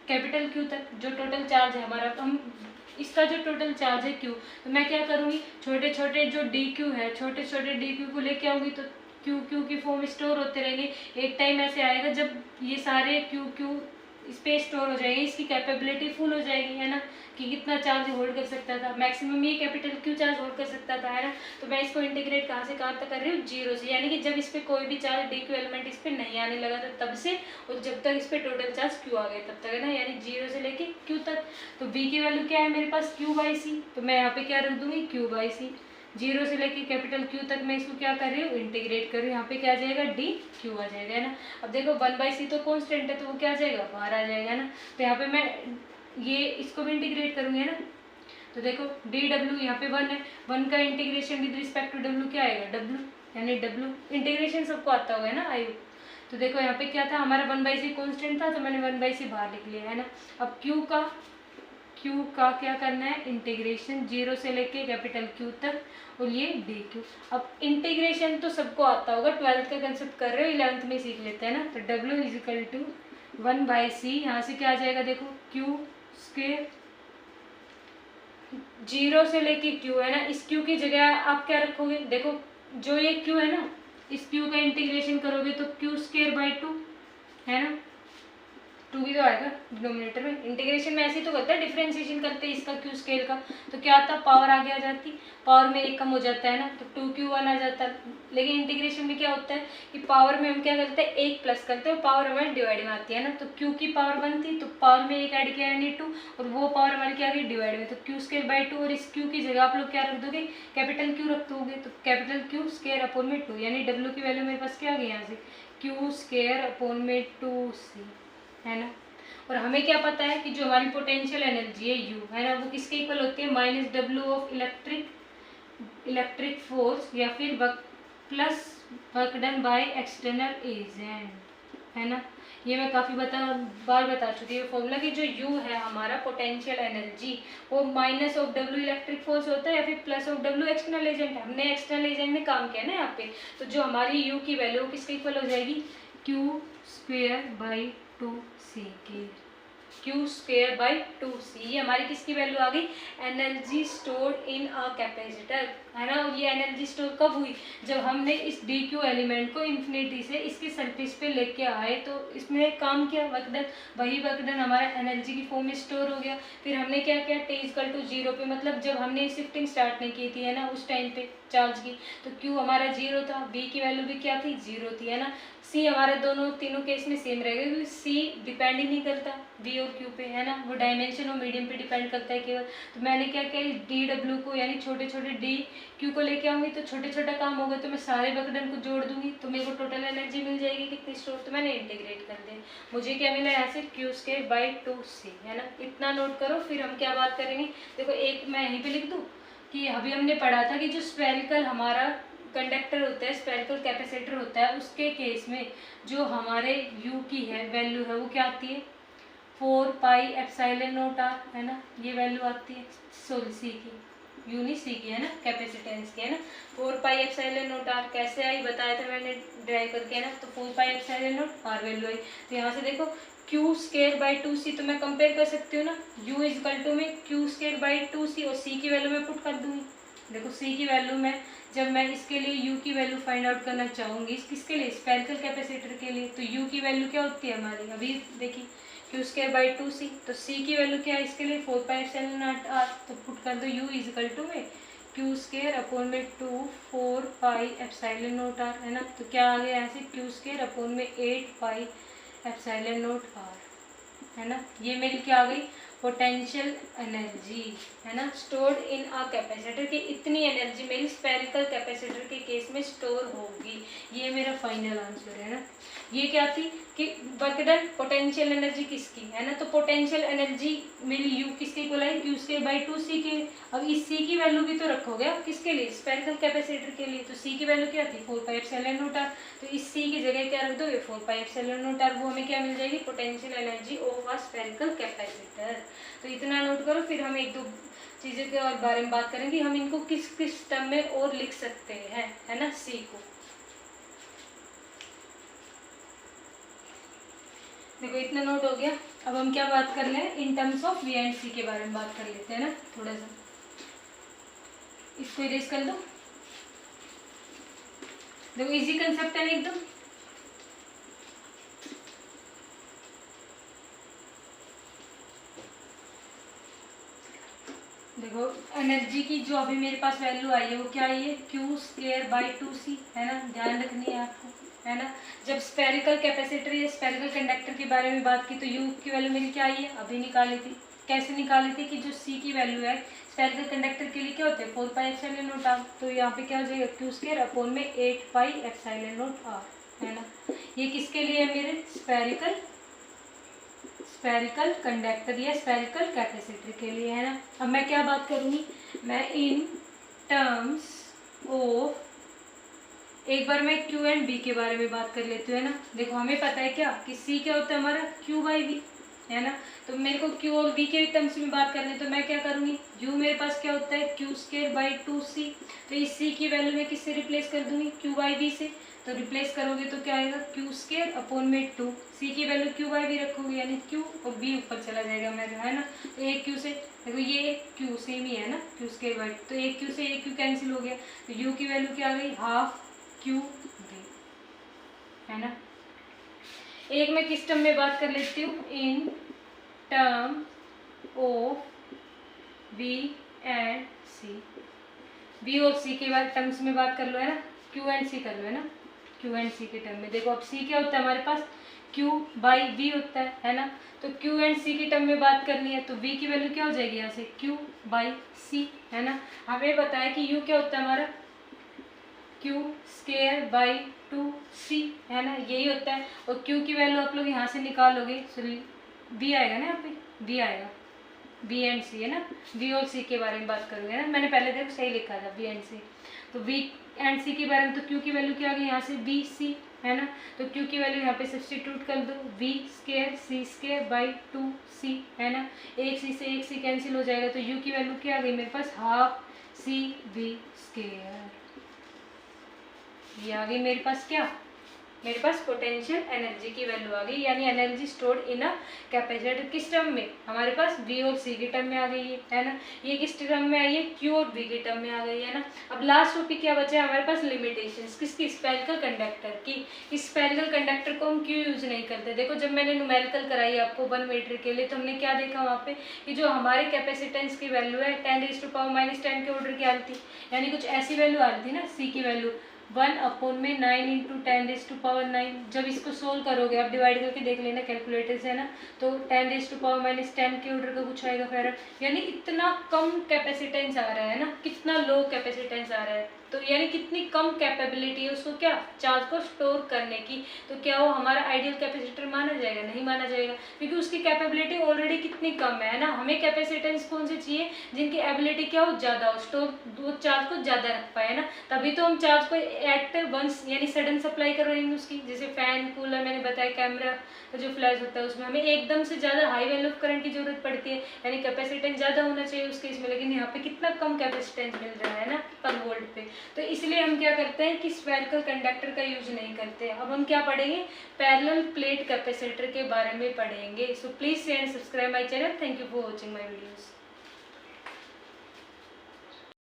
कैपिटल क्यू तक, जो टोटल चार्ज है हमारा, तो हम इसका जो टोटल चार्ज है क्यू, तो मैं क्या करूँगी, छोटे छोटे जो डी क्यू है, छोटे छोटे डी क्यू को लेके आऊँगी, तो क्यू क्यू की फॉर्म स्टोर होते रहेंगे। एक टाइम ऐसे आएगा जब ये सारे क्यू क्यू इस पे स्टोर हो जाएंगे, इसकी कैपेबिलिटी फुल हो जाएगी, है ना, कि कितना चार्ज होल्ड कर सकता था, मैक्सिमम ये कैपिटल क्यू चार्ज होल्ड कर सकता था, है ना। तो मैं इसको इंटीग्रेट कहाँ से कहाँ तक कर रही हूँ, 0 से, यानी कि जब इस पे कोई भी चार्ज डी क्यू एलिमेंट इस पे नहीं आने लगा था तब से, और जब तक इस पे टोटल चार्ज क्यू आ गए तब तक, है ना, यानी 0 से लेके क्यू तक। तो v की वैल्यू क्या है मेरे पास क्यू बाई सी, तो मैं यहाँ पे क्या रख दूंगी क्यू बाई सी, 0 से लेके कैपिटल क्यू तक मैं इसको क्या कर रही हूँ, इंटीग्रेट कर रही हूँ। यहाँ पे क्या आ जाएगा डी क्यू आ जाएगा, है ना। अब देखो 1/c तो कॉन्स्टेंट है, तो वो क्या आ जाएगा बाहर आ जाएगा, है ना। तो यहाँ पे मैं ये इसको भी इंटीग्रेट करूँगी, है ना। तो देखो डी डब्ल्यू यहाँ पे 1 है, 1 का integration with respect to W क्या आएगा डब्ल्यू, यानी डब्ल्यू इंटीग्रेशन सबको आता होगा, है ना आयु। तो देखो यहाँ पे क्या था हमारा 1/c कॉन्स्टेंट था, तो मैंने 1/c बाहर लिख लिया, है ना। अब क्यू का क्या करना है, इंटीग्रेशन 0 से लेके कैपिटल क्यू तक, और ये डी क्यू। अब इंटीग्रेशन तो सबको आता होगा, 12th का कंसेप्ट कर रहे हो, 11th में सीख लेते हैं ना। तो W is equal to 1/c, यहाँ से क्या आ जाएगा देखो क्यू स्क्वायर, 0 से लेके क्यू, है ना। इस क्यू की जगह आप क्या रखोगे, देखो जो ये क्यू है ना, इस क्यू का इंटीग्रेशन करोगे तो क्यू स्क्वायर बाई 2, है ना। टू भी तो आएगा डिनोमिनेटर में। इंटीग्रेशन में ऐसे ही तो करते हैं, डिफरेंशिएशन करते हैं इसका क्यू स्केल का, तो क्या आता, पावर आगे आ जाती, पावर में एक कम हो जाता है ना, तो 2q1 आ जाता है। लेकिन इंटीग्रेशन में क्या होता है कि पावर में हम क्या करते हैं, एक प्लस करते हैं और पावर हमारी डिवाइड में आती है ना, तो q की पावर 1 थी तो पावर में एक ऐड किया यानी 2, और वो पावर हमारी क्या आ गई डिवाइड में, तो क्यू स्केल बाई 2, और इस q की जगह आप लोग क्या रख दोगे, कैपिटल Q रख दोगे, तो कैपिटल Q स्केयर अपॉन में 2, यानी W की वैल्यू मेरे पास क्या आ गई यहाँ से, q स्केयर अपॉन में 2c, है ना। और हमें क्या पता है कि जो हमारी पोटेंशियल एनर्जी है U, है ना, वो किसके इक्वल होती है, -W ऑफ इलेक्ट्रिक फोर्स या फिर plus work done by external agent, है ना। ये मैं काफ़ी बार बता चुकी हूँ फॉर्मूला कि जो U है हमारा पोटेंशियल एनर्जी, वो -W इलेक्ट्रिक फोर्स होता है या फिर +W एक्सटर्नल एजेंट है। हमने एक्सटर्नल एजेंट में काम किया ना यहाँ पे, तो जो हमारी U की वैल्यू किसके इक्वल हो जाएगी, Q स्क्वेयर बाई 2c के, Q स्क्वेयर बाई 2c, ये हमारी किसकी वैल्यू आ गई, energy stored in a capacitor, है ना। और ये एनर्जी स्टोर कब हुई, जब हमने इस dq एलिमेंट को इन्फिनिटी से इसके सरफेस पे लेके आए, तो इसमें काम किया वर्क डन, वही वर्क डन हमारा एनर्जी की फॉर्म में स्टोर हो गया। फिर हमने क्या किया, t=0 पे, मतलब जब हमने शिफ्टिंग स्टार्ट नहीं की थी, है ना, उस टाइम पे चार्ज की, तो q हमारा 0 था, b की वैल्यू भी क्या थी, 0 थी, है ना। c हमारा दोनों तीनों केस में सेम रहेगा क्योंकि c डिपेंड ही नहीं करता b और q पे, है ना, वो डायमेंशन और मीडियम पे डिपेंड करता है केवल। तो मैंने क्या किया, इस dw को यानी छोटे छोटे q को लेके आऊंगी तो छोटे छोटा काम होगा, तो मैं सारे वर्कडन को जोड़ दूंगी तो मेरे को टोटल एनर्जी मिल जाएगी कितनी स्टोर, तो मैंने इंटीग्रेट कर दिया, मुझे क्या मिला यहाँ से, q स्क्वायर बाई 2c, है ना। इतना नोट करो, फिर हम क्या बात करेंगे, देखो एक मैं यहीं पे लिख दूँ कि अभी हमने पढ़ा था कि जो स्फेरिकल हमारा कंडक्टर होता है, स्फेरिकल कैपेसिटर होता है, उसके केस में जो हमारे u की है वैल्यू है वो क्या आती है, 4 पाई एप्सिलॉन नॉट r, है ना, ये वैल्यू आती है सॉरी c की, u नहीं c की, है ना, कैपेसिटेंस की, है ना। 4 पाई एप्सिलॉन नॉट r कैसे आई बताया था मैंने ड्राइव करके, है ना, तो 4 pi epsilon naught r value आई। तो यहाँ से देखो q स्क्वायर बाई 2c, तो मैं कंपेयर कर सकती हूँ ना, u इजकल टू में q स्क्वायर बाई 2c, और c की वैल्यू मैं पुट कर दूंगी। देखो c की वैल्यू में जब मैं इसके लिए u की वैल्यू फाइंड आउट करना चाहूँगी, किसके लिए, स्फेरिकल कैपेसिटर के लिए, तो u की वैल्यू क्या होती है हमारी, अभी देखिए q स्क्वायर बाई 2c, तो c की वैल्यू क्या है इसके लिए, 4 पाई एप्सिलॉन नॉट r, तो पुट कर दो u इजकल टू में q स्क्वायर अपॉन में 4 पाई एप्सिलॉन नॉट r, है ना। तो क्या आ गया यहाँ से, q स्क्वायर अपॉन में 8 पाई एप्सिलॉन नॉट r, है ना। ये मेरी क्या आ गई, पोटेंशियल एनर्जी, है ना, स्टोर्ड इन अ कैपेसिटर, की इतनी एनर्जी मेरी स्फेरिकल कैपेसिटर के केस में स्टोर होगी। ये मेरा फाइनल आंसर है ना। ये क्या थी कि वर्क डन पोटेंशियल एनर्जी किसकी, है ना, तो पोटेंशियल एनर्जी मेरी यू किसके equal I, Q square by 2c के। अब इस c की वैल्यू भी तो रखोगे आप किसके लिए, स्फेरिकल कैपेसिटर के लिए, तो c की वैल्यू क्या थी, 4 पाई एप्सिलॉन नॉट r, तो इस c की जगह क्या रख दोगे, 4 पाई एप्सिलॉन नॉट r, वो हमें क्या मिल जाएगी, potential energy of a spherical capacitor. तो इतना नोट करो, फिर हम एक दो चीज़ें के और बारे में बात करेंगे, हम इनको किस किस टर्म में और लिख सकते हैं, है ना, सी को। देखो इतना नोट हो गया। अब हम क्या बात कर रहे हैं, in terms of v and c के बारे में बात कर लेते हैं ना थोड़ा सा। इसको इरेज कर दो। देखो इजी कंसेप्ट है एकदम। देखो एनर्जी की जो अभी मेरे पास वैल्यू आई है वो क्या आई है, क्यू स्क्वायर बाई 2c, है ना, ध्यान रखनी है आपको, है ना। जब स्फेरिकल कैपेसिटर या स्फेरिकल कंडक्टर के बारे में बात की तो यू की वैल्यू मेरी क्या आई है, अभी निकाली थी। कैसे निकाली थी कि जो सी की वैल्यू है स्फेरिकल कंडक्टर के लिए क्या होते हैं, 4 पाई एप्सिलॉन नॉट r, तो यहाँ पे क्या हो जाएगा, क्यू स्क्वायर अपॉन में 8 पाई एप्सिलॉन नॉट r, है ना। ये किसके लिए है मेरे, स्फेरिकल कंडक्टर या स्फेरिकल कैपेसिटर के लिए, है ना। अब मैं क्या बात करूँगी, मैं इन टर्म्स ऑफ, एक बार मैं Q एंड B के बारे में बात कर लेती हूँ, है ना। देखो हमें पता है क्या कि C क्या होता है हमारा, Q बाई V, है ना। तो मेरे को Q और B के टर्म्स में बात करनी है, तो मैं क्या करूँगी, U मेरे पास क्या होता है, Q स्क्वायर बाई 2c, तो इस C की वैल्यू में किससे रिप्लेस कर दूँगी, Q बाई V से। तो रिप्लेस करोगे तो क्या आएगा, Q स्क्वायर अपॉन में 2, C की वैल्यू Q बाई V रखोगे यानी Q और B ऊपर चला जाएगा मेरा, है ना। तो एक Q से, देखो ये Q सेम ही है ना, Q स्क्वायर बाई, तो एक Q से एक Q कैंसिल हो गया, तो U की वैल्यू क्या आ गई, हाफ Q B, है ना। एक मैं किस टर्म में बात कर लेती हूँ, in term of V and C। V और C के बाद टर्म्स में बात कर लो, है ना, Q एंड C कर लो, है ना, Q एंड C के टर्म में। देखो अब C क्या होता है हमारे पास, Q बाई V होता है ना, तो Q एंड C की टर्म में बात करनी है तो V की वैल्यू क्या हो जाएगी यहाँ से, Q बाई C, है ना। हमें बताया कि U क्या होता है हमारा, Q स्क्वायर बाई 2C, है ना, यही होता है। और Q की वैल्यू आप लोग यहाँ से निकालोगे, सॉरी V आएगा ना, यहाँ पे V आएगा, V एंड C, है ना, V और C के बारे में बात करोगे ना, मैंने पहले देखो सही लिखा था V एंड C, तो V एंड C के बारे में, तो Q की वैल्यू क्या आ गई यहाँ से VC, है ना, तो Q की वैल्यू यहाँ पे सब्स्टिट्यूट कर दो, V square C square by 2C, है ना, एक C से एक C कैंसिल हो जाएगा, तो U की वैल्यू क्या आ गई मेरे पास, हाफ CV स्क्वायर। ये आ गई मेरे पास क्या, मेरे पास पोटेंशियल एनर्जी की वैल्यू आ गई, यानी energy stored in a capacitor किस टर्म में, हमारे पास V और C के टर्म में आ गई है ना। ये किस टर्म में आई है, Q और V के टर्म में आ गई है ना। अब लास्ट टॉपिक क्या बचा है हमारे पास, लिमिटेशंस किसकी, स्फेरिकल कंडक्टर की। इस स्फेरिकल कंडक्टर को हम क्यों यूज नहीं करते, देखो जब मैंने न्यूमेरिकल कराई आपको 1 मीटर के लिए, तो हमने क्या देखा वहाँ पे कि जो हमारे कैपेसिटेंस की वैल्यू है 10⁻⁻10 के ऑर्डर की आ रही थी, यानी कुछ ऐसी वैल्यू आ रही थी ना, C की वैल्यू 1/9 इंटू 10⁻9। जब इसको सोल्व करोगे आप डिवाइड करके देख लेना कैलकुलेटर से, है ना, तो 10⁻⁻10 के ऑर्डर का कुछ आएगा फेरड, यानी इतना कम कैपेसिटेंस आ रहा है ना, कितना लो कैपेसिटेंस आ रहा है, तो यानी कितनी कम कैपेबिलिटी है उसको क्या, चार्ज को स्टोर करने की। तो क्या वो हमारा आइडियल कैपेसिटर माना जाएगा, नहीं माना जाएगा, क्योंकि उसकी कैपेबिलिटी ऑलरेडी कितनी कम है ना। हमें कैपेसिटेंस कौन से चाहिए, जिनकी एबिलिटी क्या हो, ज़्यादा हो, स्टोर वो चार्ज को ज़्यादा रख पाए ना, तभी तो हम चार्ज को एट वंस यानी सडन सप्लाई कर रहे हैं उसकी। जैसे फैन, कूलर, मैंने बताया कैमरा का जो फ्लैश होता है उसमें हमें एकदम से ज़्यादा हाई वैल्यू ऑफ करंट की जरूरत पड़ती है, यानी कैपेसिटेंस ज़्यादा होना चाहिए उस केस में, लेकिन यहाँ पे कितना कम कैपेसिटेंस मिल रहा है ना पर वोल्ट पे। तो इसलिए हम क्या करते हैं कि स्फेरिकल कंडक्टर का यूज नहीं करते। अब हम क्या पढ़ेंगे, पैरेलल प्लेट कैपेसिटर के बारे में पढ़ेंगे। So please share and subscribe my channel. Thank you for watching my videos.